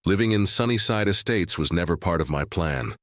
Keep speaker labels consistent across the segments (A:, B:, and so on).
A: Living in Sunnyside Estates was never part of my plan.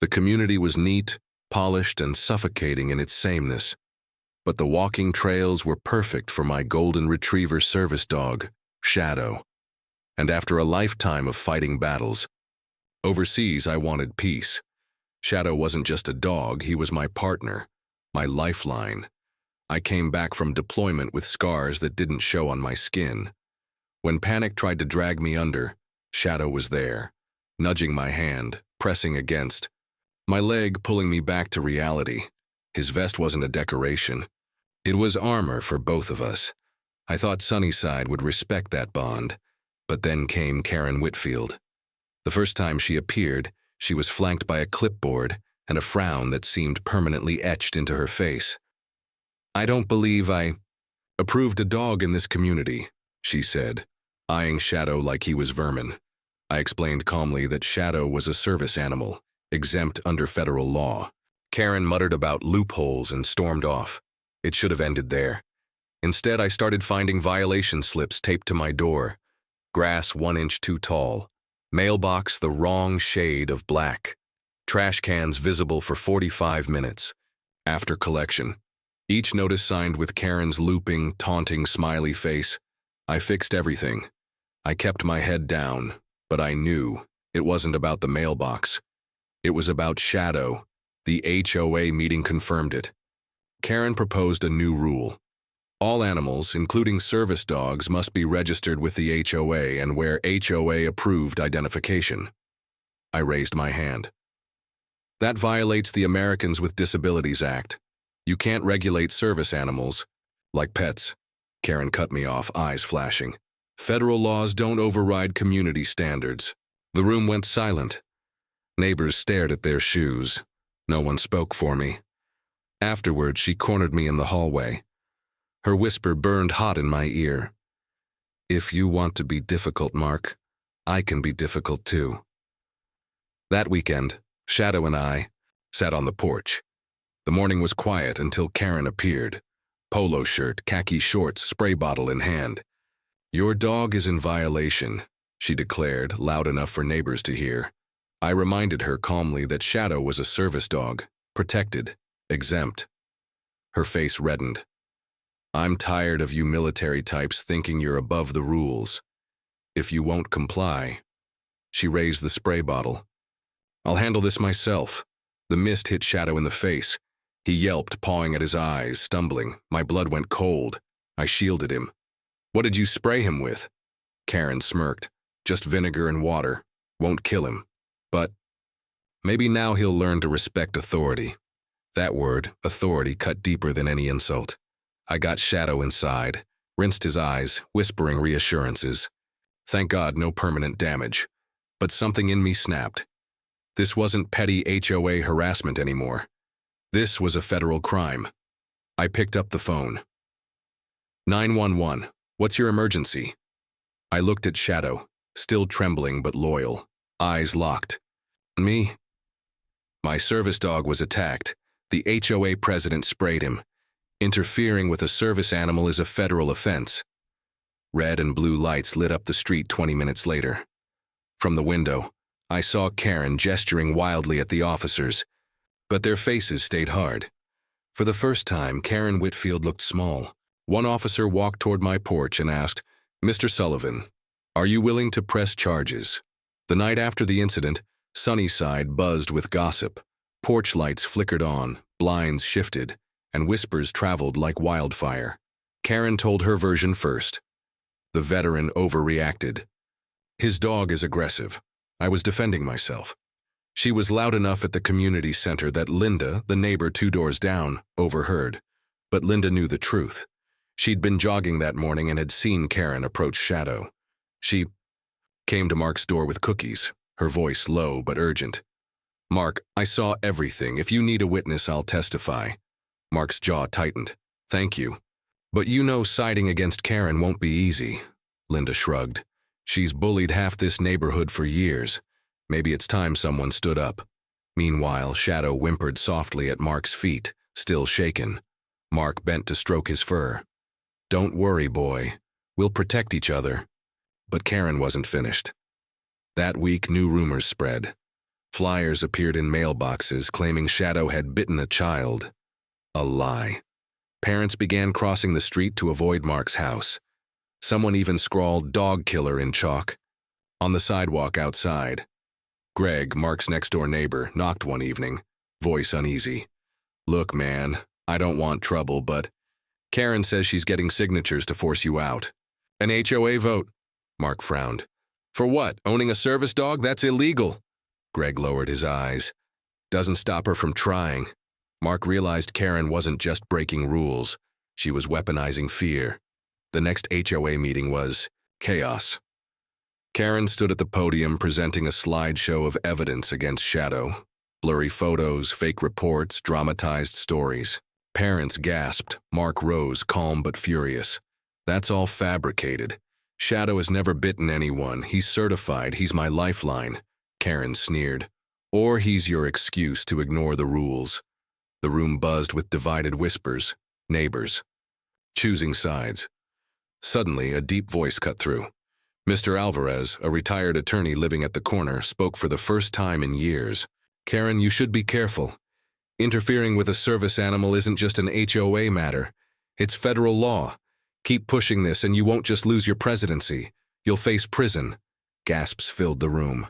A: The community was neat, polished, and suffocating in its sameness. But the walking trails were perfect for my golden retriever service dog, Shadow. And after a lifetime of fighting battles, overseas I wanted peace. Shadow wasn't just a dog, he was my partner, my lifeline. I came back from deployment with scars that didn't show on my skin. When panic tried to drag me under, Shadow was there, nudging my hand, pressing against, my leg pulling me back to reality. His vest wasn't a decoration. It was armor for both of us. I thought Sunnyside would respect that bond, but then came Karen Whitfield. The first time she appeared, she was flanked by a clipboard and a frown that seemed permanently etched into her face. "I don't believe I approved a dog in this community," she said, eyeing Shadow like he was vermin. I explained calmly that Shadow was a service animal, exempt under federal law. Karen muttered about loopholes and stormed off. It should have ended there. Instead, I started finding violation slips taped to my door. Grass 1 inch too tall. Mailbox the wrong shade of black. Trash cans visible for 45 minutes. After collection. Each notice signed with Karen's looping, taunting, smiley face. I fixed everything. I kept my head down, but I knew it wasn't about the mailbox. It was about Shadow. The HOA meeting confirmed it. Karen proposed a new rule. All animals, including service dogs, must be registered with the HOA and wear HOA-approved identification. I raised my hand. That violates the Americans with Disabilities Act. You can't regulate service animals, like pets. Karen cut me off, eyes flashing. Federal laws don't override community standards. The room went silent. Neighbors stared at their shoes. No one spoke for me. Afterward, she cornered me in the hallway. Her whisper burned hot in my ear. "If you want to be difficult, Mark, I can be difficult too." That weekend, Shadow and I sat on the porch. The morning was quiet until Karen appeared. Polo shirt, khaki shorts, spray bottle in hand. "Your dog is in violation," she declared, loud enough for neighbors to hear. I reminded her calmly that Shadow was a service dog, protected, exempt. Her face reddened. "I'm tired of you military types thinking you're above the rules. If you won't comply..." She raised the spray bottle. "I'll handle this myself." The mist hit Shadow in the face. He yelped, pawing at his eyes, stumbling. My blood went cold. I shielded him. "What did you spray him with?" Karen smirked. "Just vinegar and water. Won't kill him. But maybe now he'll learn to respect authority." That word, authority, cut deeper than any insult. I got Shadow inside, rinsed his eyes, whispering reassurances. Thank God, no permanent damage. But something in me snapped. This wasn't petty HOA harassment anymore. This was a federal crime. I picked up the phone. 911, what's your emergency? I looked at Shadow, still trembling but loyal, eyes locked. Me? My service dog was attacked. The HOA president sprayed him. Interfering with a service animal is a federal offense. Red and blue lights lit up the street 20 minutes later. From the window, I saw Karen gesturing wildly at the officers, but their faces stayed hard. For the first time, Karen Whitfield looked small. One officer walked toward my porch and asked, "Mr. Sullivan, are you willing to press charges?" The night after the incident, Sunnyside buzzed with gossip. Porch lights flickered on, blinds shifted, and whispers traveled like wildfire. Karen told her version first. The veteran overreacted. "His dog is aggressive. I was defending myself." She was loud enough at the community center that Linda, the neighbor 2 doors down, overheard. But Linda knew the truth. She'd been jogging that morning and had seen Karen approach Shadow. She came to Mark's door with cookies, her voice low but urgent. "Mark, I saw everything. If you need a witness, I'll testify." Mark's jaw tightened. "Thank you. But you know siding against Karen won't be easy." Linda shrugged. "She's bullied half this neighborhood for years. Maybe it's time someone stood up." Meanwhile, Shadow whimpered softly at Mark's feet, still shaken. Mark bent to stroke his fur. "Don't worry, boy. We'll protect each other." But Karen wasn't finished. That week, new rumors spread. Flyers appeared in mailboxes claiming Shadow had bitten a child. A lie. Parents began crossing the street to avoid Mark's house. Someone even scrawled "dog killer" in chalk. On the sidewalk outside, Greg, Mark's next-door neighbor, knocked one evening, voice uneasy. "Look, man, I don't want trouble, but Karen says she's getting signatures to force you out." "An HOA vote," Mark frowned. "For what? Owning a service dog? That's illegal." Greg lowered his eyes. "Doesn't stop her from trying." Mark realized Karen wasn't just breaking rules. She was weaponizing fear. The next HOA meeting was chaos. Karen stood at the podium presenting a slideshow of evidence against Shadow. Blurry photos, fake reports, dramatized stories. Parents gasped. Mark rose, calm but furious. "That's all fabricated. Shadow has never bitten anyone. He's certified. He's my lifeline." Karen sneered. "Or he's your excuse to ignore the rules." The room buzzed with divided whispers. Neighbors. Choosing sides. Suddenly, a deep voice cut through. Mr. Alvarez, a retired attorney living at the corner, spoke for the first time in years. "Karen, you should be careful. Interfering with a service animal isn't just an HOA matter. It's federal law. Keep pushing this and you won't just lose your presidency. You'll face prison." Gasps filled the room.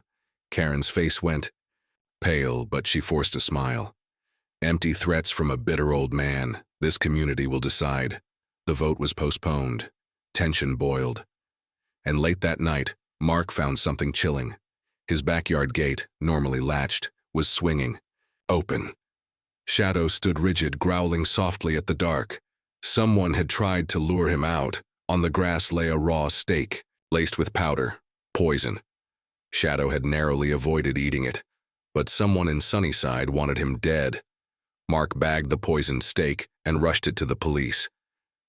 A: Karen's face went pale, but she forced a smile. Empty threats from a bitter old man. This community will decide. The vote was postponed. Tension boiled. And late that night, Mark found something chilling. His backyard gate, normally latched, was swinging. Open. Shadow stood rigid, growling softly at the dark. Someone had tried to lure him out. On the grass lay a raw steak, laced with powder, poison. Shadow had narrowly avoided eating it, but someone in Sunnyside wanted him dead. Mark bagged the poisoned steak and rushed it to the police.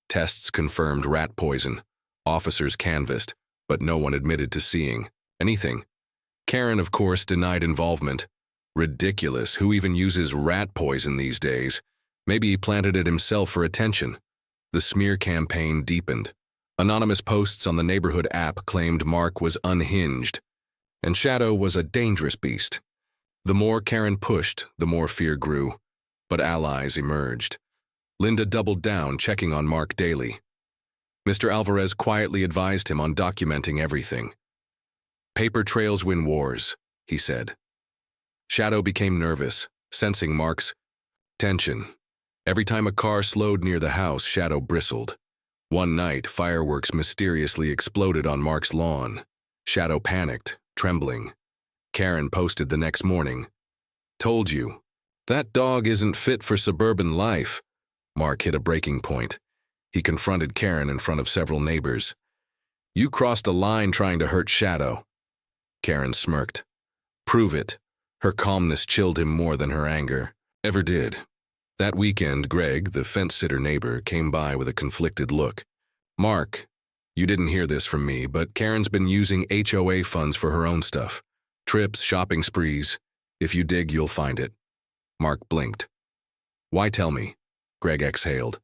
A: Tests confirmed rat poison. Officers canvassed, but no one admitted to seeing anything. Karen, of course, denied involvement. Ridiculous. Who even uses rat poison these days? Maybe he planted it himself for attention. The smear campaign deepened. Anonymous posts on the neighborhood app claimed Mark was unhinged, and Shadow was a dangerous beast. The more Karen pushed, the more fear grew. But allies emerged. Linda doubled down, checking on Mark daily. Mr. Alvarez quietly advised him on documenting everything. "Paper trails win wars," he said. Shadow became nervous, sensing Mark's tension. Every time a car slowed near the house, Shadow bristled. One night, fireworks mysteriously exploded on Mark's lawn. Shadow panicked, trembling. Karen posted the next morning. "Told you. That dog isn't fit for suburban life." Mark hit a breaking point. He confronted Karen in front of several neighbors. "You crossed a line trying to hurt Shadow." Karen smirked. "Prove it." Her calmness chilled him more than her anger ever did. That weekend, Greg, the fence-sitter neighbor, came by with a conflicted look. "Mark, you didn't hear this from me, but Karen's been using HOA funds for her own stuff. Trips, shopping sprees. If you dig, you'll find it." Mark blinked. "Why tell me?" Greg exhaled.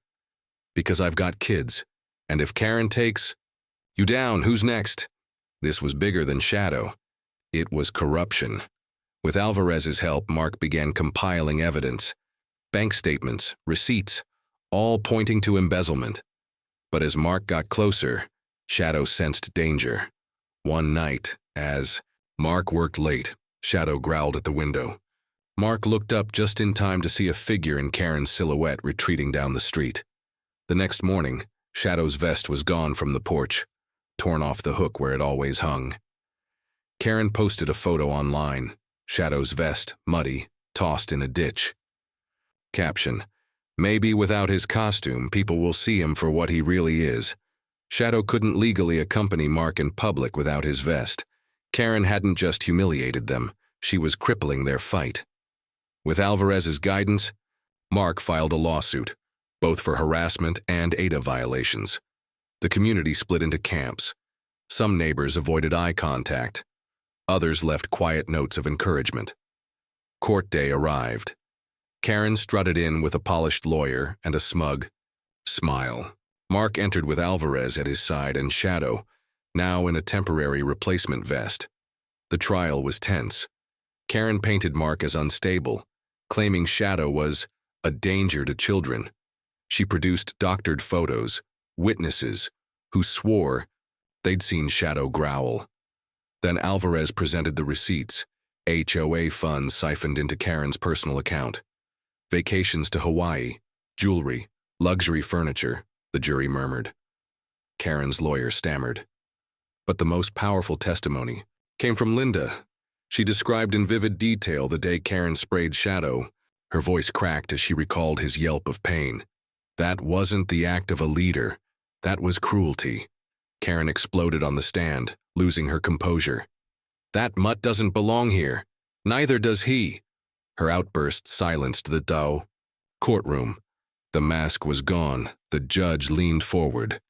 A: "Because I've got kids, and if Karen takes you down, who's next?" This was bigger than Shadow. It was corruption. With Alvarez's help, Mark began compiling evidence. Bank statements, receipts, all pointing to embezzlement. But as Mark got closer, Shadow sensed danger. One night, as Mark worked late, Shadow growled at the window. Mark looked up just in time to see a figure in Karen's silhouette retreating down the street. The next morning, Shadow's vest was gone from the porch, torn off the hook where it always hung. Karen posted a photo online. Shadow's vest, muddy, tossed in a ditch. Caption: "Maybe without his costume, people will see him for what he really is." Shadow couldn't legally accompany Mark in public without his vest. Karen hadn't just humiliated them, she was crippling their fight. With Alvarez's guidance, Mark filed a lawsuit, both for harassment and ADA violations. The community split into camps. Some neighbors avoided eye contact. Others left quiet notes of encouragement. Court day arrived. Karen strutted in with a polished lawyer and a smug smile. Mark entered with Alvarez at his side and Shadow, now in a temporary replacement vest. The trial was tense. Karen painted Mark as unstable, claiming Shadow was a danger to children. She produced doctored photos, witnesses, who swore they'd seen Shadow growl. Then Alvarez presented the receipts, HOA funds siphoned into Karen's personal account. Vacations to Hawaii, jewelry, luxury furniture, the jury murmured. Karen's lawyer stammered. But the most powerful testimony came from Linda. She described in vivid detail the day Karen sprayed Shadow. Her voice cracked as she recalled his yelp of pain. That wasn't the act of a leader. That was cruelty. Karen exploded on the stand, losing her composure. That mutt doesn't belong here. Neither does he. Her outburst silenced the courtroom. The mask was gone. The judge leaned forward.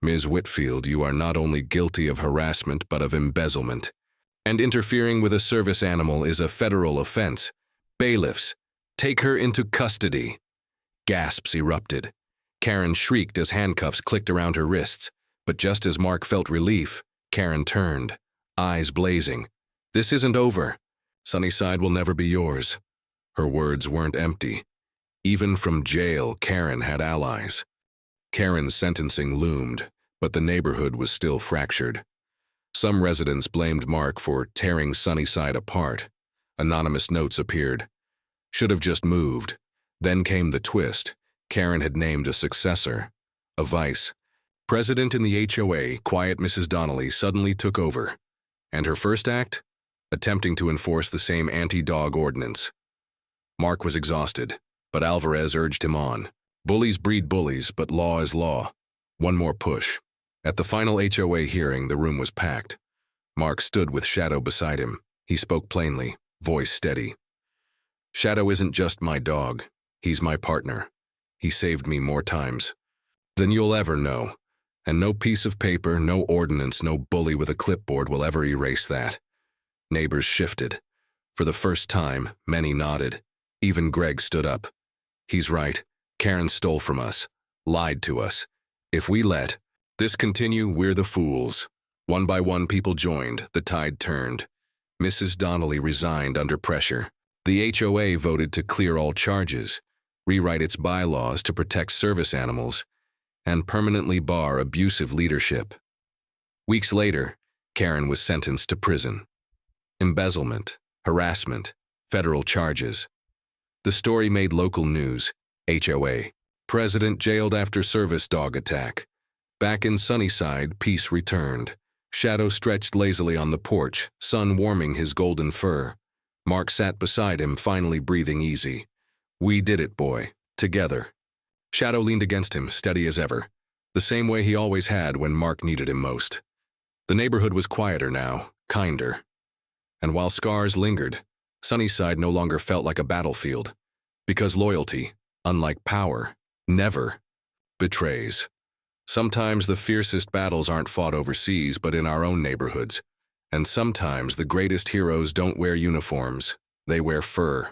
A: Ms. Whitfield, you are not only guilty of harassment but of embezzlement. And interfering with a service animal is a federal offense. Bailiffs, take her into custody. Gasps erupted. Karen shrieked as handcuffs clicked around her wrists, but just as Mark felt relief, Karen turned, eyes blazing. This isn't over. Sunnyside will never be yours. Her words weren't empty. Even from jail, Karen had allies. Karen's sentencing loomed, but the neighborhood was still fractured. Some residents blamed Mark for tearing Sunnyside apart. Anonymous notes appeared. Should have just moved. Then came the twist. Karen had named a successor, a vice. President in the HOA, quiet Mrs. Donnelly, suddenly took over. And her first act? Attempting to enforce the same anti-dog ordinance. Mark was exhausted, but Alvarez urged him on. Bullies breed bullies, but law is law. One more push. At the final HOA hearing, the room was packed. Mark stood with Shadow beside him. He spoke plainly, voice steady. Shadow isn't just my dog. He's my partner. He saved me more times than you'll ever know. And no piece of paper, no ordinance, no bully with a clipboard will ever erase that. Neighbors shifted. For the first time, many nodded. Even Greg stood up. He's right. Karen stole from us, lied to us. If we let this continue, we're the fools. One by one, people joined. The tide turned. Mrs. Donnelly resigned under pressure. The HOA voted to clear all charges, rewrite its bylaws to protect service animals, and permanently bar abusive leadership. Weeks later, Karen was sentenced to prison. Embezzlement, harassment, federal charges. The story made local news. HOA. President jailed after service dog attack. Back in Sunnyside, peace returned. Shadow stretched lazily on the porch, sun warming his golden fur. Mark sat beside him, finally breathing easy. We did it, boy. Together. Shadow leaned against him, steady as ever. The same way he always had when Mark needed him most. The neighborhood was quieter now, kinder. And while scars lingered, Sunnyside no longer felt like a battlefield. Because loyalty, unlike power, never betrays. Sometimes the fiercest battles aren't fought overseas, but in our own neighborhoods. And sometimes the greatest heroes don't wear uniforms, they wear fur.